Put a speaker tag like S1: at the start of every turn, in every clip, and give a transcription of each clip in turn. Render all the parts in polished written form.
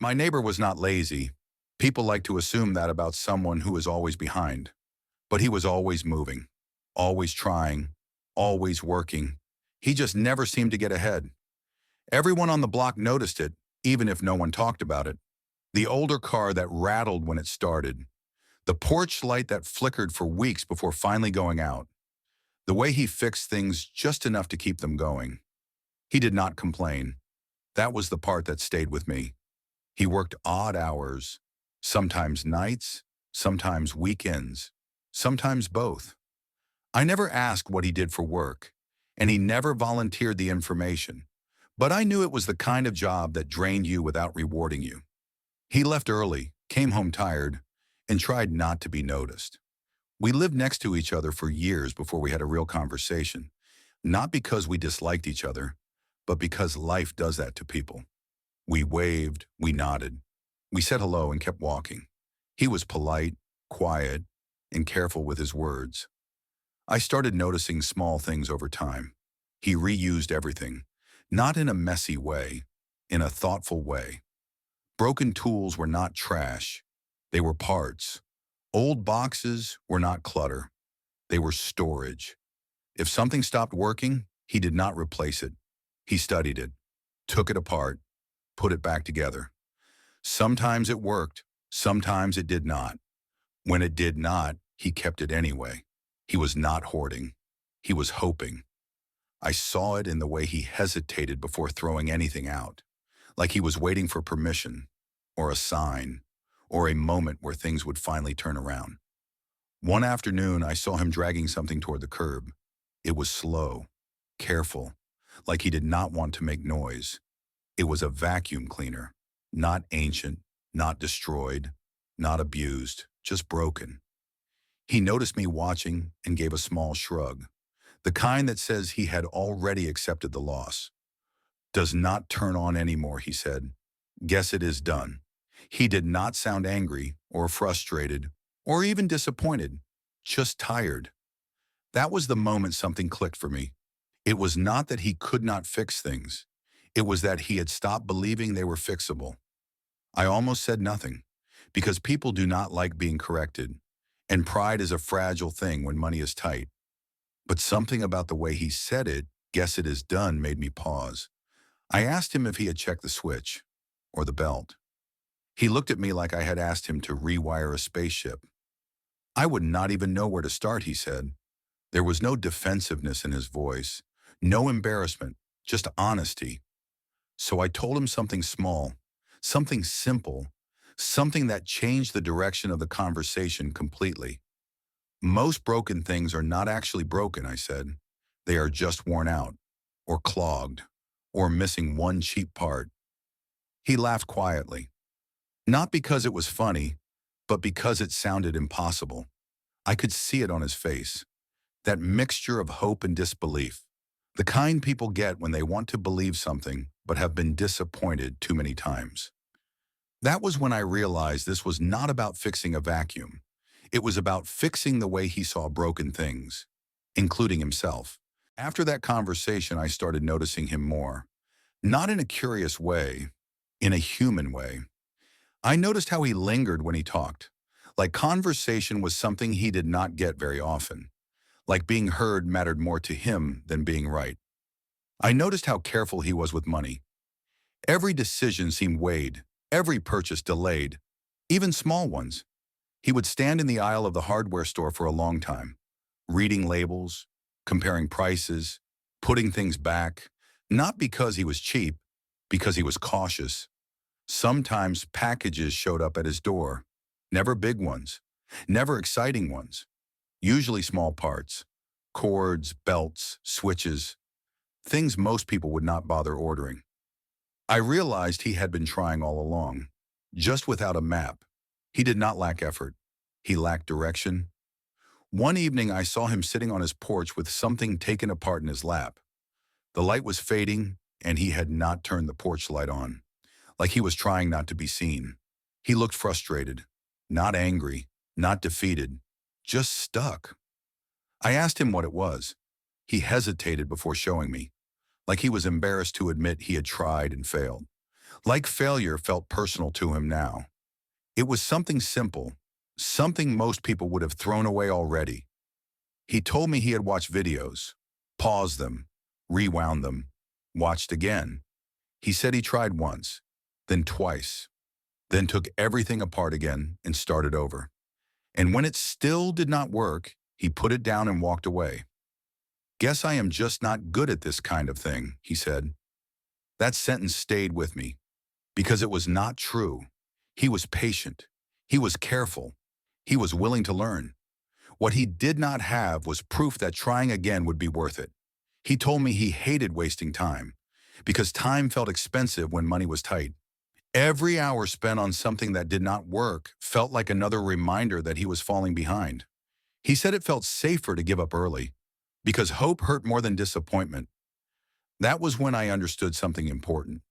S1: My neighbor was not lazy. People like to assume that about someone who is always behind. But he was always moving, always trying, always working. He just never seemed to get ahead. Everyone on the block noticed it, even if no one talked about it. The older car that rattled when it started. The porch light that flickered for weeks before finally going out. The way he fixed things just enough to keep them going. He did not complain. That was the part that stayed with me. He worked odd hours, sometimes nights, sometimes weekends, sometimes both. I never asked what he did for work, and he never volunteered the information. But I knew it was the kind of job that drained you without rewarding you. He left early, came home tired, and tried not to be noticed. We lived next to each other for years before we had a real conversation, not because we disliked each other, but because life does that to people. We waved, we nodded. We said hello and kept walking. He was polite, quiet, and careful with his words. I started noticing small things over time. He reused everything, not in a messy way, in a thoughtful way. Broken tools were not trash. They were parts. Old boxes were not clutter. They were storage. If something stopped working, he did not replace it. He studied it, took it apart, put it back together. Sometimes it worked, sometimes it did not. When it did not, he kept it anyway. He was not hoarding. He was hoping. I saw it in the way he hesitated before throwing anything out, like he was waiting for permission, or a sign, or a moment where things would finally turn around. One afternoon, I saw him dragging something toward the curb. It was slow, careful, like he did not want to make noise. It was a vacuum cleaner, not ancient, not destroyed, not abused, just broken. He noticed me watching and gave a small shrug, the kind that says he had already accepted the loss. Does not turn on anymore, he said. Guess it is done. He did not sound angry or frustrated or even disappointed, just tired. That was the moment something clicked for me. It was not that he could not fix things. It was that he had stopped believing they were fixable. I almost said nothing, because people do not like being corrected, and pride is a fragile thing when money is tight. But something about the way he said it, guess it is done, made me pause. I asked him if he had checked the switch, or the belt. He looked at me like I had asked him to rewire a spaceship. I would not even know where to start, he said. There was no defensiveness in his voice, no embarrassment, just honesty. So I told him something small, something simple, something that changed the direction of the conversation completely. Most broken things are not actually broken, I said. They are just worn out, or clogged, or missing one cheap part. He laughed quietly. Not because it was funny, but because it sounded impossible. I could see it on his face. That mixture of hope and disbelief. The kind people get when they want to believe something but have been disappointed too many times. That was when I realized this was not about fixing a vacuum. It was about fixing the way he saw broken things, including himself. After that conversation, I started noticing him more. Not in a curious way, in a human way. I noticed how he lingered when he talked, like conversation was something he did not get very often, like being heard mattered more to him than being right. I noticed how careful he was with money. Every decision seemed weighed, every purchase delayed, even small ones. He would stand in the aisle of the hardware store for a long time, reading labels, comparing prices, putting things back, not because he was cheap, because he was cautious. Sometimes packages showed up at his door, never big ones, never exciting ones, usually small parts, cords, belts, switches, things most people would not bother ordering. I realized he had been trying all along, just without a map. He did not lack effort. He lacked direction. One evening I saw him sitting on his porch with something taken apart in his lap. The light was fading, and he had not turned the porch light on, like he was trying not to be seen. He looked frustrated, not angry, not defeated, just stuck. I asked him what it was. He hesitated before showing me, like he was embarrassed to admit he had tried and failed. Like failure felt personal to him now. It was something simple, something most people would have thrown away already. He told me he had watched videos, paused them, rewound them, watched again. He said he tried once, then twice, then took everything apart again and started over. And when it still did not work, he put it down and walked away. Guess I am just not good at this kind of thing, he said. That sentence stayed with me because it was not true. He was patient. He was careful. He was willing to learn. What he did not have was proof that trying again would be worth it. He told me he hated wasting time because time felt expensive when money was tight. Every hour spent on something that did not work felt like another reminder that he was falling behind. He said it felt safer to give up early because hope hurt more than disappointment. That was when I understood something important.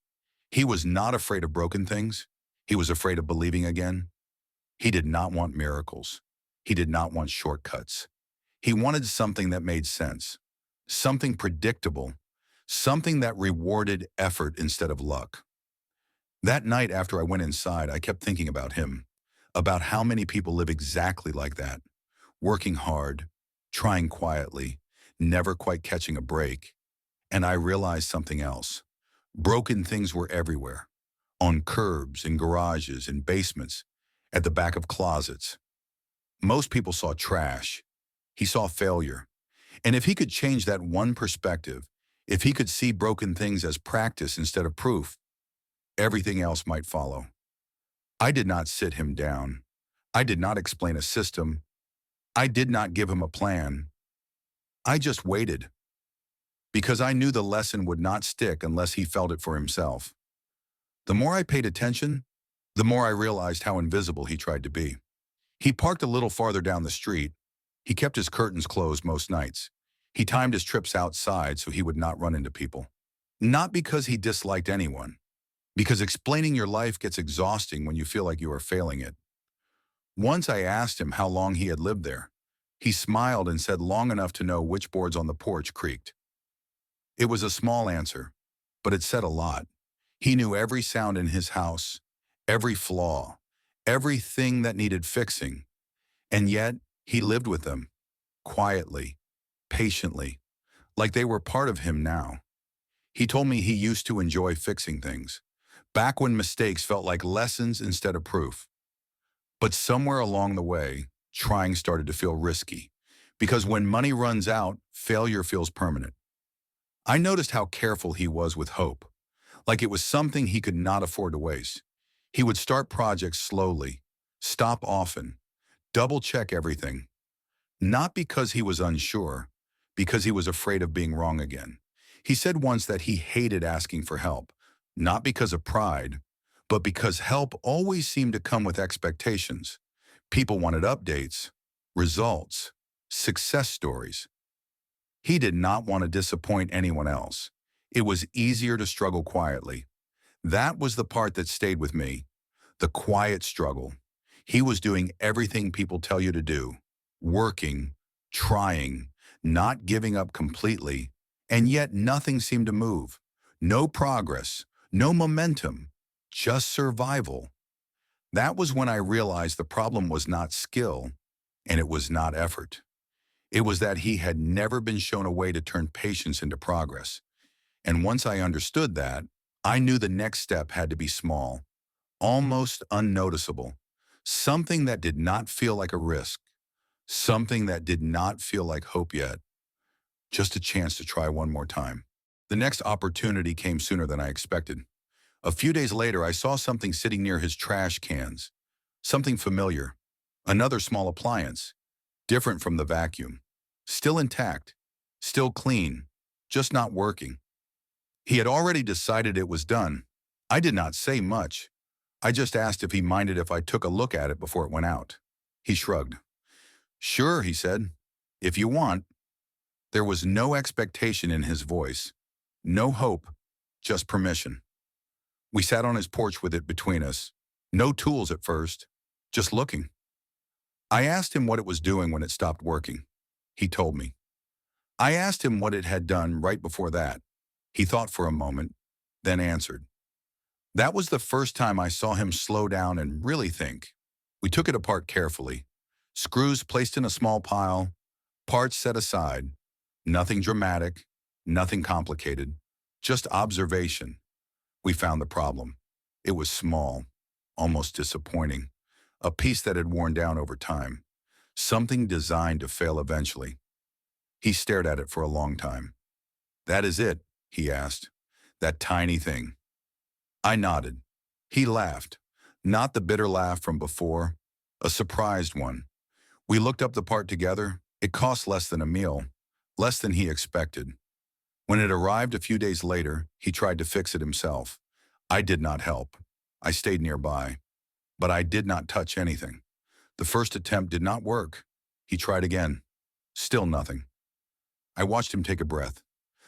S1: He was not afraid of broken things. He was afraid of believing again. He did not want miracles. He did not want shortcuts. He wanted something that made sense, something predictable, something that rewarded effort instead of luck. That night after I went inside, I kept thinking about him, about how many people live exactly like that, working hard, trying quietly, never quite catching a break. And I realized something else. Broken things were everywhere, on curbs, in garages, in basements, at the back of closets. Most people saw trash. He saw failure. And if he could change that one perspective, if he could see broken things as practice instead of proof, everything else might follow. I did not sit him down. I did not explain a system. I did not give him a plan. I just waited because I knew the lesson would not stick unless he felt it for himself. The more I paid attention, the more I realized how invisible he tried to be. He parked a little farther down the street. He kept his curtains closed most nights. He timed his trips outside so he would not run into people. Not because he disliked anyone, because explaining your life gets exhausting when you feel like you are failing it. Once I asked him how long he had lived there. He smiled and said long enough to know which boards on the porch creaked. It was a small answer, but it said a lot. He knew every sound in his house, every flaw, everything that needed fixing, and yet he lived with them, quietly, patiently, like they were part of him now. He told me he used to enjoy fixing things, back when mistakes felt like lessons instead of proof. But somewhere along the way, trying started to feel risky, because when money runs out, failure feels permanent. I noticed how careful he was with hope, like it was something he could not afford to waste. He would start projects slowly, stop often, double-check everything. Not because he was unsure, because he was afraid of being wrong again. He said once that he hated asking for help, not because of pride, but because help always seemed to come with expectations. People wanted updates, results, success stories. He did not want to disappoint anyone else. It was easier to struggle quietly. That was the part that stayed with me, the quiet struggle. He was doing everything people tell you to do, working, trying, not giving up completely, and yet nothing seemed to move. No progress, no momentum, just survival. That was when I realized the problem was not skill, and it was not effort. It was that he had never been shown a way to turn patience into progress. And once I understood that, I knew the next step had to be small, almost unnoticeable, something that did not feel like a risk, something that did not feel like hope yet, just a chance to try one more time. The next opportunity came sooner than I expected. A few days later, I saw something sitting near his trash cans, something familiar, another small appliance, different from the vacuum, still intact, still clean, just not working. He had already decided it was done. I did not say much. I just asked if he minded if I took a look at it before it went out. He shrugged. Sure, he said, if you want. There was no expectation in his voice, no hope, just permission. We sat on his porch with it between us. No tools at first, just looking. I asked him what it was doing when it stopped working. He told me. I asked him what it had done right before that. He thought for a moment, then answered. That was the first time I saw him slow down and really think. We took it apart carefully. Screws placed in a small pile, parts set aside. Nothing dramatic, nothing complicated, just observation. We found the problem. It was small, almost disappointing. A piece that had worn down over time. Something designed to fail eventually. He stared at it for a long time. "That is it?" he asked. "That tiny thing?" I nodded. He laughed. Not the bitter laugh from before, a surprised one. We looked up the part together. It cost less than a meal, less than he expected. When it arrived a few days later, he tried to fix it himself. I did not help. I stayed nearby. But I did not touch anything. The first attempt did not work. He tried again. Still nothing. I watched him take a breath,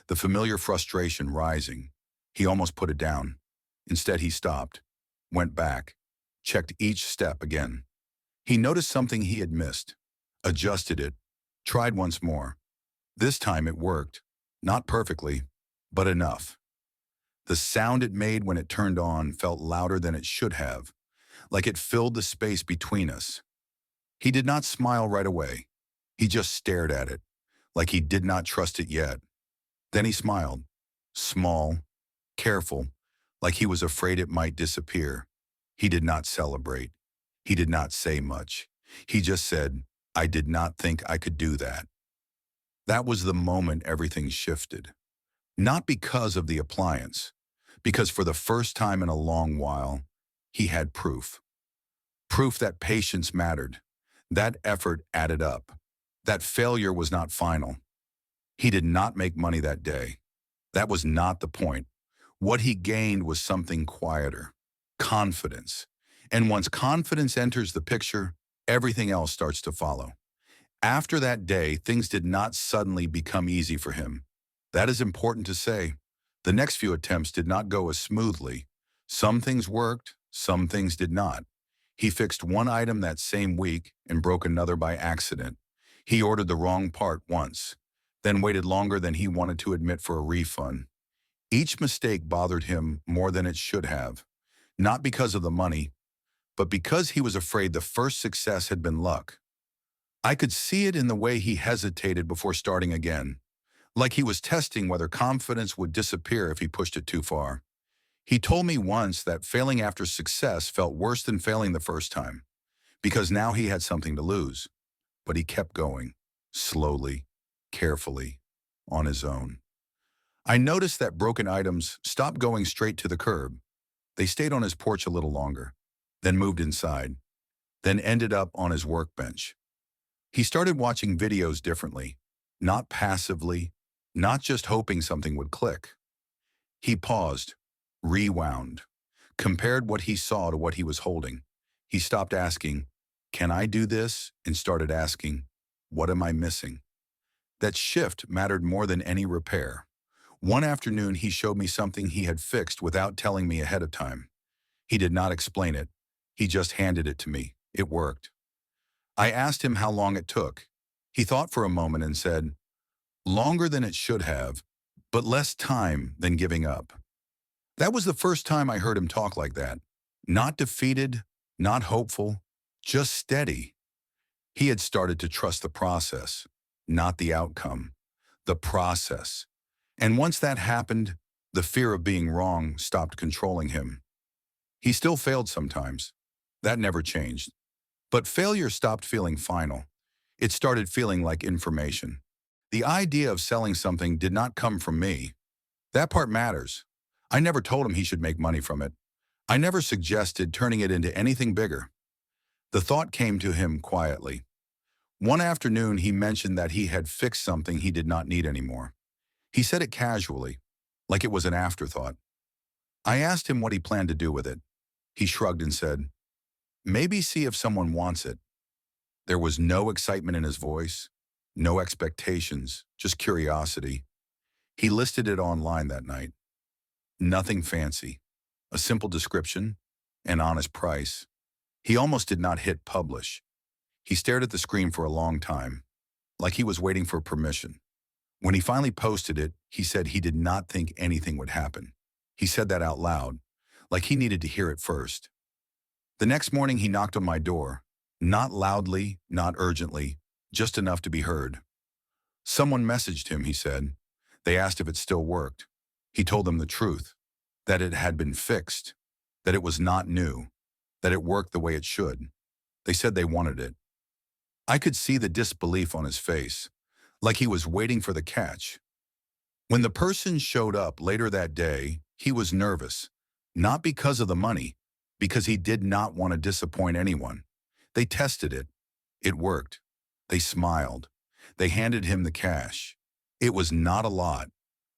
S1: the familiar frustration rising. He almost put it down. Instead, he stopped, went back, checked each step again. He noticed something he had missed, adjusted it, tried once more. This time it worked. Not perfectly, but enough. The sound it made when it turned on felt louder than it should have, like it filled the space between us. He did not smile right away. He just stared at it, like he did not trust it yet. Then he smiled, small, careful, like he was afraid it might disappear. He did not celebrate. He did not say much. He just said, "I did not think I could do that." That was the moment everything shifted. Not because of the appliance, because for the first time in a long while, he had proof. Proof that patience mattered, that effort added up, that failure was not final. He did not make money that day. That was not the point. What he gained was something quieter, confidence. And once confidence enters the picture, everything else starts to follow. After that day, things did not suddenly become easy for him. That is important to say. The next few attempts did not go as smoothly. Some things worked, some things did not. He fixed one item that same week and broke another by accident. He ordered the wrong part once, then waited longer than he wanted to admit for a refund. Each mistake bothered him more than it should have, not because of the money, but because he was afraid the first success had been luck. I could see it in the way he hesitated before starting again, like he was testing whether confidence would disappear if he pushed it too far. He told me once that failing after success felt worse than failing the first time, because now he had something to lose. But he kept going, slowly, carefully, on his own. I noticed that broken items stopped going straight to the curb. They stayed on his porch a little longer, then moved inside, then ended up on his workbench. He started watching videos differently, not passively, not just hoping something would click. He paused, rewound, compared what he saw to what he was holding. He stopped asking, "Can I do this?" and started asking, "What am I missing?" That shift mattered more than any repair. One afternoon, he showed me something he had fixed without telling me ahead of time. He did not explain it. He just handed it to me. It worked. I asked him how long it took. He thought for a moment and said, "Longer than it should have, but less time than giving up." That was the first time I heard him talk like that. Not defeated, not hopeful, just steady. He had started to trust the process, not the outcome. The process. And once that happened, the fear of being wrong stopped controlling him. He still failed sometimes. That never changed. But failure stopped feeling final. It started feeling like information. The idea of selling something did not come from me. That part matters. I never told him he should make money from it. I never suggested turning it into anything bigger. The thought came to him quietly. One afternoon, he mentioned that he had fixed something he did not need anymore. He said it casually, like it was an afterthought. I asked him what he planned to do with it. He shrugged and said, "Maybe see if someone wants it." There was no excitement in his voice, no expectations, just curiosity. He listed it online that night. Nothing fancy, a simple description, an honest price. He almost did not hit publish. He stared at the screen for a long time, like he was waiting for permission. When he finally posted it, he said he did not think anything would happen. He said that out loud, like he needed to hear it first. The next morning he knocked on my door, not loudly, not urgently, just enough to be heard. Someone messaged him, he said. They asked if it still worked. He told them the truth, that it had been fixed, that it was not new, that it worked the way it should. They said they wanted it. I could see the disbelief on his face, like he was waiting for the catch. When the person showed up later that day, he was nervous, not because of the money, because he did not want to disappoint anyone. They tested it. It worked. They smiled. They handed him the cash. It was not a lot,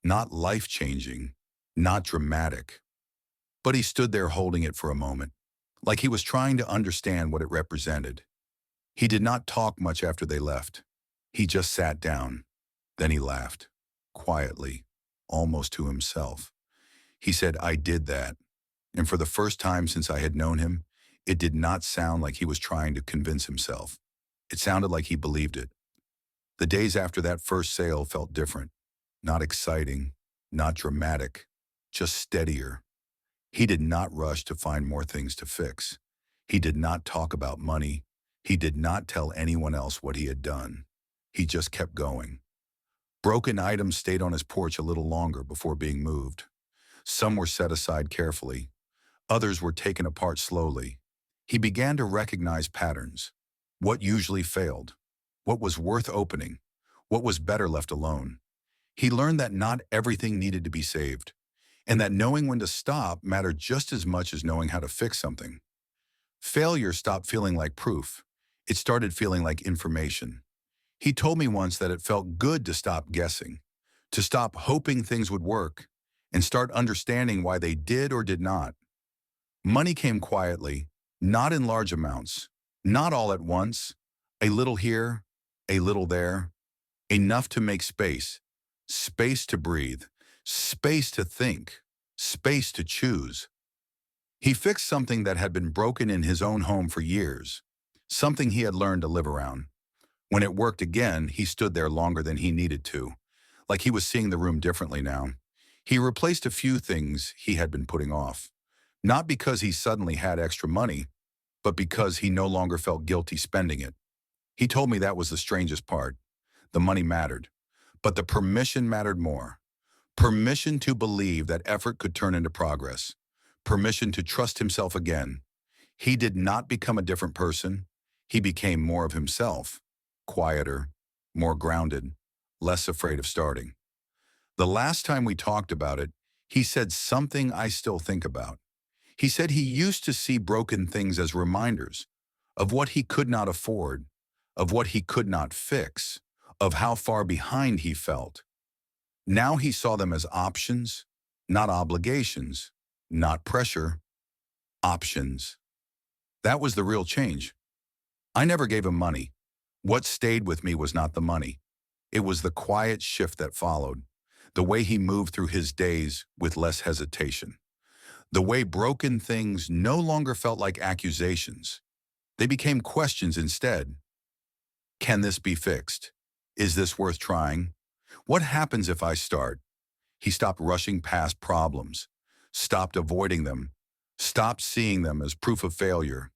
S1: not life-changing, not dramatic. But he stood there holding it for a moment, like he was trying to understand what it represented. He did not talk much after they left. He just sat down. Then he laughed, quietly, almost to himself. He said, "I did that." And for the first time since I had known him, it did not sound like he was trying to convince himself. It sounded like he believed it. The days after that first sale felt different. Not exciting, not dramatic, just steadier. He did not rush to find more things to fix. He did not talk about money. He did not tell anyone else what he had done. He just kept going. Broken items stayed on his porch a little longer before being moved. Some were set aside carefully. Others were taken apart slowly. He began to recognize patterns. What usually failed? What was worth opening? What was better left alone? He learned that not everything needed to be saved, and that knowing when to stop mattered just as much as knowing how to fix something. Failure stopped feeling like proof. It started feeling like information. He told me once that it felt good to stop guessing, to stop hoping things would work, and start understanding why they did or did not. Money came quietly, not in large amounts, not all at once, a little here, a little there, enough to make space, space to breathe, space to think, space to choose. He fixed something that had been broken in his own home for years, something he had learned to live around. When it worked again, he stood there longer than he needed to, like he was seeing the room differently now. He replaced a few things he had been putting off, not because he suddenly had extra money, but because he no longer felt guilty spending it. He told me that was the strangest part. The money mattered, but the permission mattered more. Permission to believe that effort could turn into progress. Permission to trust himself again. He did not become a different person. He became more of himself, quieter, more grounded, less afraid of starting. The last time we talked about it, he said something I still think about. He said he used to see broken things as reminders of what he could not afford, of what he could not fix, of how far behind he felt. Now he saw them as options, not obligations, not pressure, options. That was the real change. I never gave him money. What stayed with me was not the money. It was the quiet shift that followed, the way he moved through his days with less hesitation. The way broken things no longer felt like accusations. They became questions instead. Can this be fixed? Is this worth trying? What happens if I start? He stopped rushing past problems, stopped avoiding them, stopped seeing them as proof of failure.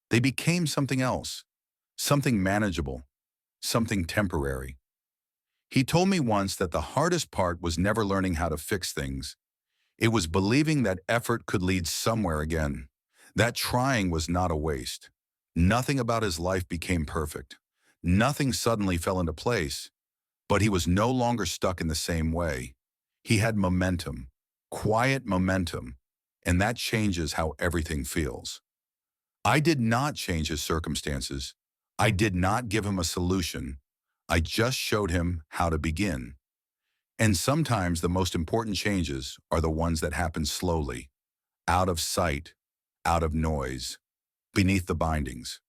S1: They became something else, something manageable, something temporary. He told me once that the hardest part was never learning how to fix things. It was believing that effort could lead somewhere again, that trying was not a waste. Nothing about his life became perfect. Nothing suddenly fell into place, but he was no longer stuck in the same way. He had momentum, quiet momentum, and that changes how everything feels. I did not change his circumstances. I did not give him a solution. I just showed him how to begin. And sometimes the most important changes are the ones that happen slowly, out of sight, out of noise, beneath the bindings.